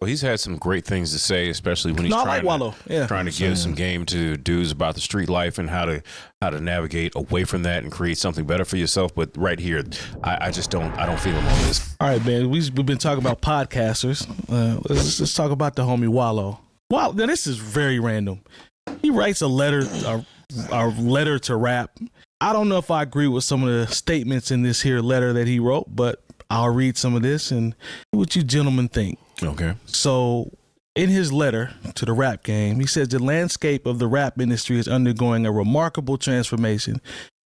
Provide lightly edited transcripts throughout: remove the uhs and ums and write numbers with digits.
Well, he's had some great things to say, especially when he's trying to give some game to dudes about the street life and how to navigate away from that and create something better for yourself. But right here, I don't feel him on this. All right, man. We've been talking about podcasters. Let's talk about the homie Wallo. Wow, now this is very random. He writes a letter to rap. I don't know if I agree with some of the statements in this here letter that he wrote, but I'll read some of this and see what you gentlemen think. Okay. So in his letter to the rap game, he says the landscape of the rap industry is undergoing a remarkable transformation,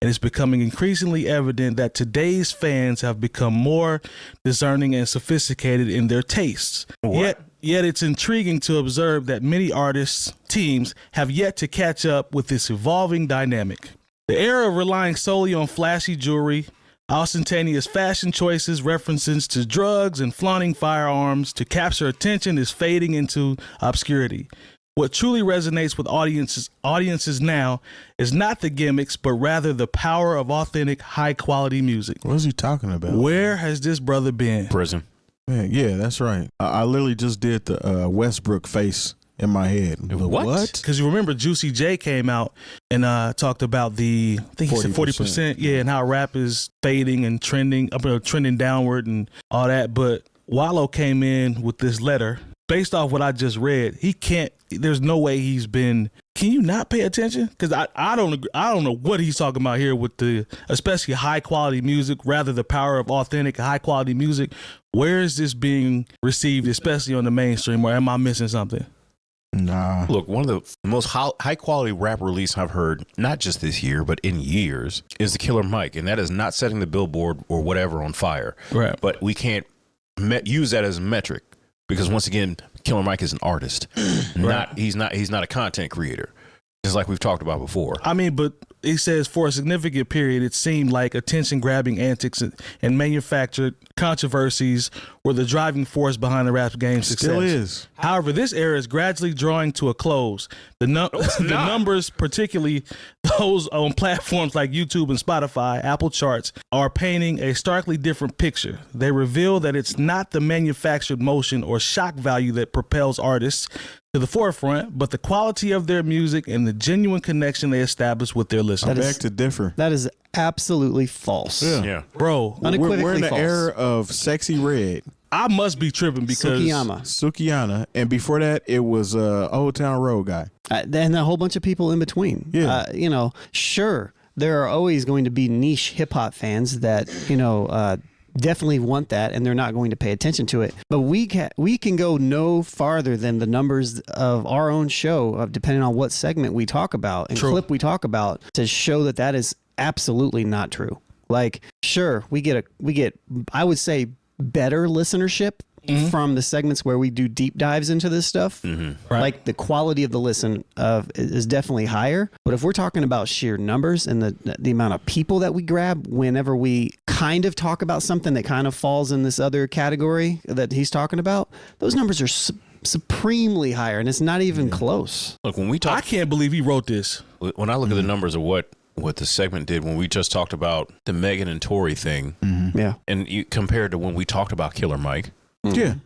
and it's becoming increasingly evident that today's fans have become more discerning and sophisticated in their tastes. Yet it's intriguing to observe that many artists' teams have yet to catch up with this evolving dynamic. The era of relying solely on flashy jewelry, ostentatious fashion choices, references to drugs, and flaunting firearms to capture attention is fading into obscurity. What truly resonates with audiences now is not the gimmicks, but rather the power of authentic, high-quality music. What is he talking about? Where has this brother been? Prison. Man, yeah, that's right. I literally just did the Westbrook face in my head. What? Because you remember Juicy J came out and talked about I think he said 40%, and how rap is fading and trending downward and all that. But Wallo came in with this letter. Based off what I just read, there's no way he's been. Can you not pay attention? Because I don't know what he's talking about here with especially high quality music, rather the power of authentic high quality music. Where is this being received, especially on the mainstream, or am I missing something? Nah. Look, one of the most high quality rap release I've heard, not just this year, but in years, is the Killer Mike. And that is not setting the Billboard or whatever on fire. Right. But we can't use that as a metric because once again, Killer Mike is an artist. He's not a content creator. Just like we've talked about before. I mean, but he says for a significant period, it seemed like attention-grabbing antics and manufactured controversies were the driving force behind the rap game's success. Still is. However, this era is gradually drawing to a close. The numbers, particularly those on platforms like YouTube and Spotify, Apple charts, are painting a starkly different picture. They reveal that it's not the manufactured motion or shock value that propels artists to the forefront, but the quality of their music and the genuine connection they establish with their listeners. I beg to differ. That is absolutely false. Yeah. Bro, Unequivocally we're in the false. era of Sexy Red. I must be tripping because Sukiyama, and before that it was Old Town Road guy. And a whole bunch of people in between. Yeah. Sure, there are always going to be niche hip hop fans that, definitely want that, and they're not going to pay attention to it. But we can go no farther than the numbers of our own show, depending on what segment we talk about and clip we talk about, to show that is absolutely not true. Like, sure, we get I would say better listenership from the segments where we do deep dives into this stuff. Right. Like the quality of the listen is definitely higher. But if we're talking about sheer numbers and the amount of people that we grab whenever we kind of talk about something that kind of falls in this other category that he's talking about, those numbers are supremely higher, and it's not even close. Look, when we talk, I can't believe he wrote this. When I look at the numbers of what the segment did when we just talked about the Megan and Tory thing, Yeah, and you compared to when we talked about Killer Mike. Yeah.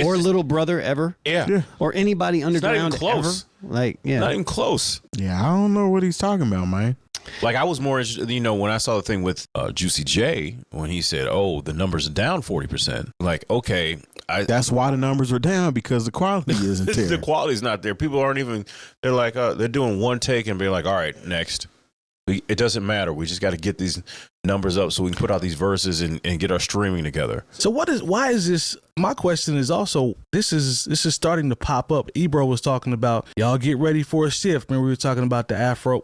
or Little Brother ever. Yeah. Or anybody underground close. ever. Like, yeah. Not even close. Yeah, I don't know what he's talking about, man. Like, I was more interested, when I saw the thing with Juicy J, when he said, oh, the numbers are down 40%. Like, okay. That's why the numbers are down, because the quality isn't there. The quality's not there. People aren't even, they're like, they're doing one take and being like, all right, next. It doesn't matter. We just got to get these numbers up so we can put out these verses and get our streaming together. So why is this? My question is also, this is starting to pop up. Ebro was talking about, y'all get ready for a shift. Remember we were talking about the Afro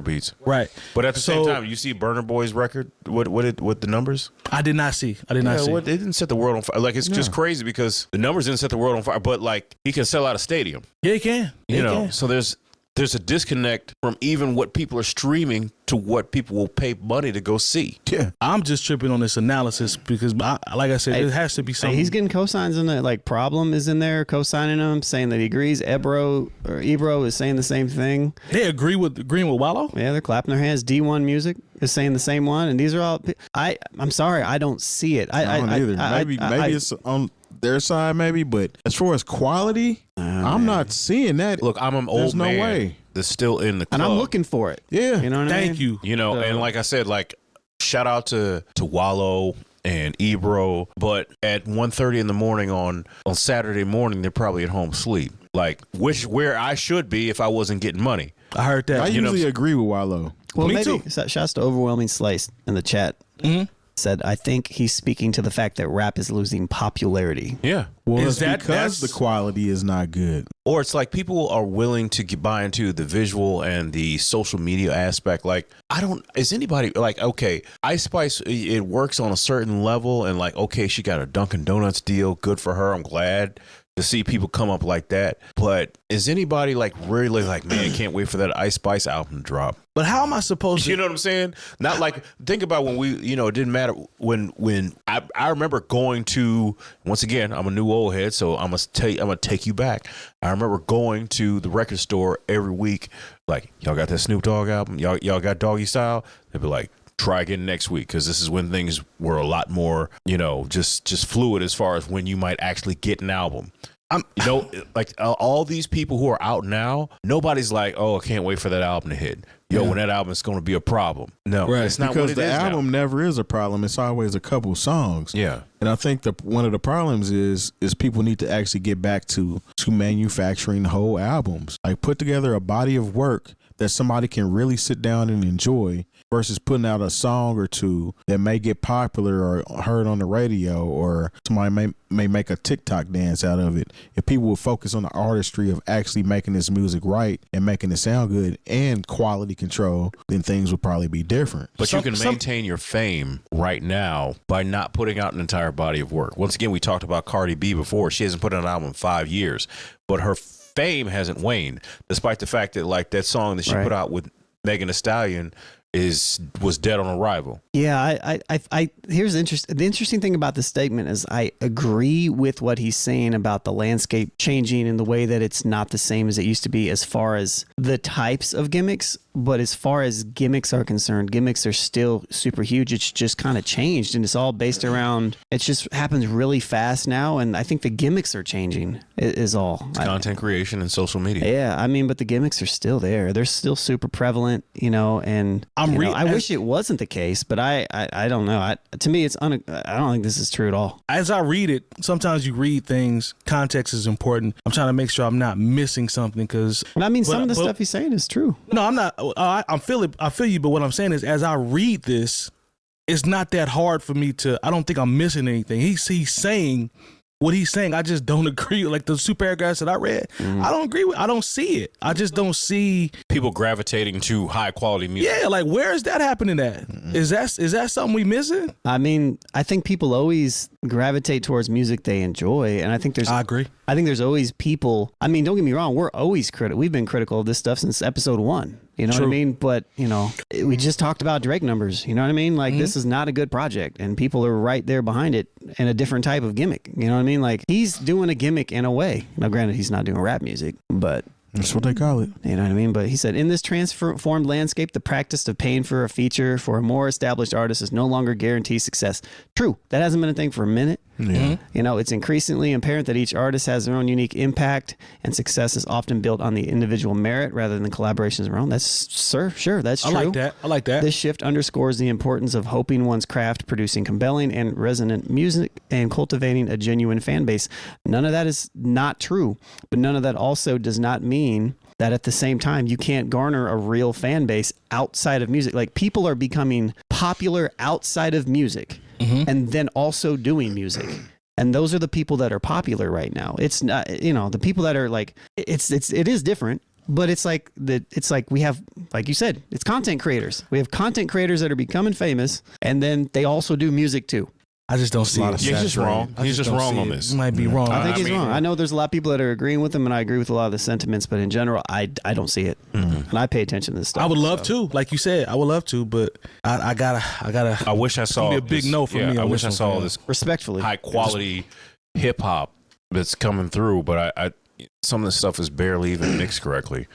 beats. Right. But at the same time, you see Burna Boy's record, what the numbers? I did not see. It didn't set the world on fire. Like, it's just crazy because the numbers didn't set the world on fire, but like, he can sell out a stadium. Yeah, he can. So there's a disconnect from even what people are streaming to what people will pay money to go see. Yeah. I'm just tripping on this analysis because, like I said, there has to be something. He's getting cosigns in there. Like, Problem is in there cosigning him, saying that he agrees. Ebro is saying the same thing. They agreeing with Wallo? Yeah, they're clapping their hands. D1 Music is saying the same one. And these are all, I'm sorry, I don't see it. I don't either. Maybe it's on their side maybe, but as far as quality, I'm not seeing that. Look, I'm an old man that's still in the club. And I'm looking for it. Yeah. You know what I mean? Thank you. You know, and like I said, like, shout out to Wallo and Ebro, but at 1:30 in the morning on Saturday morning, they're probably at home asleep. Like, where I should be if I wasn't getting money. I heard that. I usually agree with Wallo. Well, Me maybe. too. Shouts to Overwhelming Slice in the chat. Said, I think he's speaking to the fact that rap is losing popularity. Yeah. Well, Is it's because the quality is not good. Or it's like people are willing to buy into the visual and the social media aspect. Like, is anybody like, okay, Ice Spice, it works on a certain level, and like, okay, she got a Dunkin' Donuts deal. Good for her. I'm glad to see people come up like that. But is anybody like really like, man, can't wait for that Ice Spice album to drop? But how am I supposed to? You know what I'm saying? Not like, think about when we, you know, it didn't matter when I remember going to, once again, I'm a new old head, so I'm gonna take you back. I remember going to the record store every week, like, y'all got that Snoop Dogg album? Y'all got Doggy Style? They'd be like, try again next week, because this is when things were a lot more, you know, just fluid as far as when you might actually get an album. You know, like all these people who are out now, nobody's like, oh, I can't wait for that album to hit. Yo, when that album is going to be a problem. No, it's not, because what it the is album now. never is a problem. It's always a couple songs. Yeah. And I think one of the problems is people need to actually get back to manufacturing whole albums. Like, put together a body of work that somebody can really sit down and enjoy, versus putting out a song or two that may get popular or heard on the radio, or somebody may make a TikTok dance out of it. If people would focus on the artistry of actually making this music right and making it sound good and quality control, then things would probably be different. But you can maintain your fame right now by not putting out an entire body of work. Once again, we talked about Cardi B before. She hasn't put out an album in 5 years, but her fame hasn't waned, despite the fact that, like, that song that she put out with Megan Thee Stallion was dead on arrival. Yeah, here's the interesting thing about this statement is I agree with what he's saying about the landscape changing in the way that it's not the same as it used to be as far as the types of gimmicks. But as far as gimmicks are concerned, gimmicks are still super huge. It's just kind of changed, and it's all based around, it just happens really fast now, and I think the gimmicks are changing is all. It's content creation and social media. Yeah, I mean, but the gimmicks are still there. They're still super prevalent, you know, and I wish it wasn't the case, but I don't know. To me, I don't think this is true at all. As I read it, sometimes you read things, context is important. I'm trying to make sure I'm not missing something, because... And I mean, some of the stuff he's saying is true. No, I'm not. I feel you, but what I'm saying is, as I read this, it's not that hard for me to... I don't think I'm missing anything. He's saying... what he's saying, I just don't agree. Like the two paragraphs that I read, I don't agree with. I don't see it. I just don't see people gravitating to high quality music. Yeah, like, where is that happening at? Is that something we missing? I mean, I think people always gravitate towards music they enjoy, and I agree. I think there's always people. I mean, don't get me wrong. We're always critical. We've been critical of this stuff since episode 1. You know what I mean? But, you know, we just talked about Drake numbers. You know what I mean? Like, this is not a good project, and people are right there behind it in a different type of gimmick. You know what I mean? Like, he's doing a gimmick in a way. Now, granted, he's not doing rap music, but... that's what they call it. You know what I mean? But he said, in this transformed landscape, the practice of paying for a feature for a more established artist is no longer guaranteed success. True. That hasn't been a thing for a minute. Yeah. You know, it's increasingly apparent that each artist has their own unique impact, and success is often built on the individual merit rather than collaborations of their own. Sure, that's true. I like that. This shift underscores the importance of hoping one's craft, producing compelling and resonant music, and cultivating a genuine fan base. None of that is not true, but none of that also does not mean that at the same time you can't garner a real fan base outside of music. Like, people are becoming popular outside of music and then also doing music. And those are the people that are popular right now. It's not, you know, the people that are like, it is different, but it's like we have, like you said, it's content creators. We have content creators that are becoming famous, and then they also do music too. I just don't see it. He's just wrong. He's just wrong on this. He might be wrong. I think he's wrong. I know there's a lot of people that are agreeing with him, and I agree with a lot of the sentiments, but in general, I don't see it. And I pay attention to this stuff. I would love to, like you said, I would love to, but I gotta. I wish I saw. Be a big no for me. I wish I saw this respectfully high quality hip hop that's coming through, but I some of this stuff is barely even mixed correctly.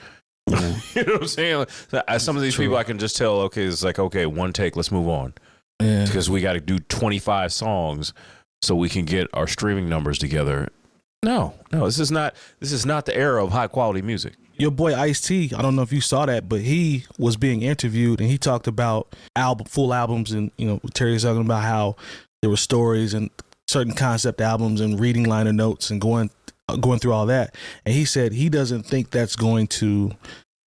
You know what I'm saying? Some of these people I can just tell. Okay, it's like, okay, one take, let's move on. Yeah, because we got to do 25 songs so we can get our streaming numbers together. No, this is not the era of high quality music. Your boy Ice-T, I don't know if you saw that, but he was being interviewed and he talked about full albums, and Terry was talking about how there were stories and certain concept albums and reading liner notes and going through all that. And he said he doesn't think that's going to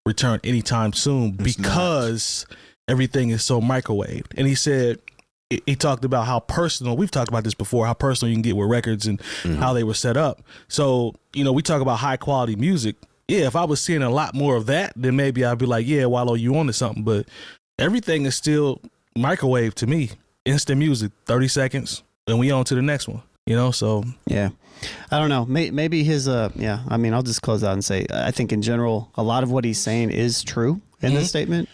return anytime soon because everything is so microwaved. And he said, he talked about how personal, we've talked about this before, how personal you can get with records and how they were set up. So, we talk about high quality music. Yeah, if I was seeing a lot more of that, then maybe I'd be like, yeah, Wallo, you on to something. But everything is still microwave to me. Instant music, 30 seconds, and we on to the next one. So. Yeah. I don't know. Maybe his, I'll just close out and say, I think in general, a lot of what he's saying is true in this statement.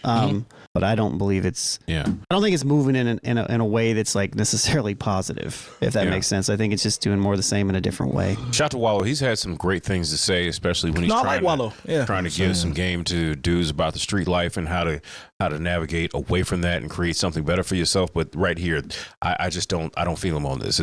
But I don't believe it's, I don't think it's moving in a way that's like necessarily positive, if that makes sense. I think it's just doing more of the same in a different way. Shout out to Wallo. He's had some great things to say, especially when he's trying to give some game to dudes about the street life and how to navigate away from that and create something better for yourself. But right here, I don't feel him on this.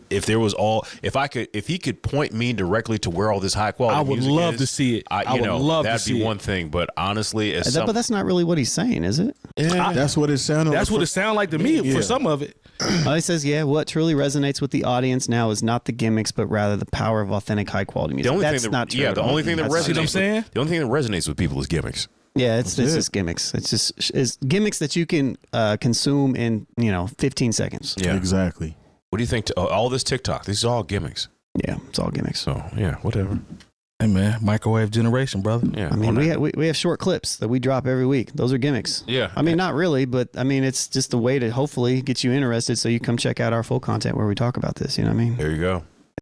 If he could point me directly to where all this high quality music is, I would love to see it. That'd be one thing. But honestly, but that's not really what he's saying, is it? Yeah. That's what it sounded like. That's what it sounded like to me for some of it. He says, what truly resonates with the audience now is not the gimmicks, but rather the power of authentic, high quality music. That's not true. Yeah, the only thing that resonates with people is gimmicks. Yeah, it's just gimmicks. It's gimmicks that you can consume in 15 seconds. Yeah, exactly. What do you think? All this TikTok, these are all gimmicks. Yeah, it's all gimmicks. So yeah, whatever. Hey man, microwave generation, brother. Yeah, I mean, we have short clips that we drop every week. Those are gimmicks. Yeah, I mean, not really, but I mean, it's just a way to hopefully get you interested, so you come check out our full content where we talk about this. You know what I mean? There you go.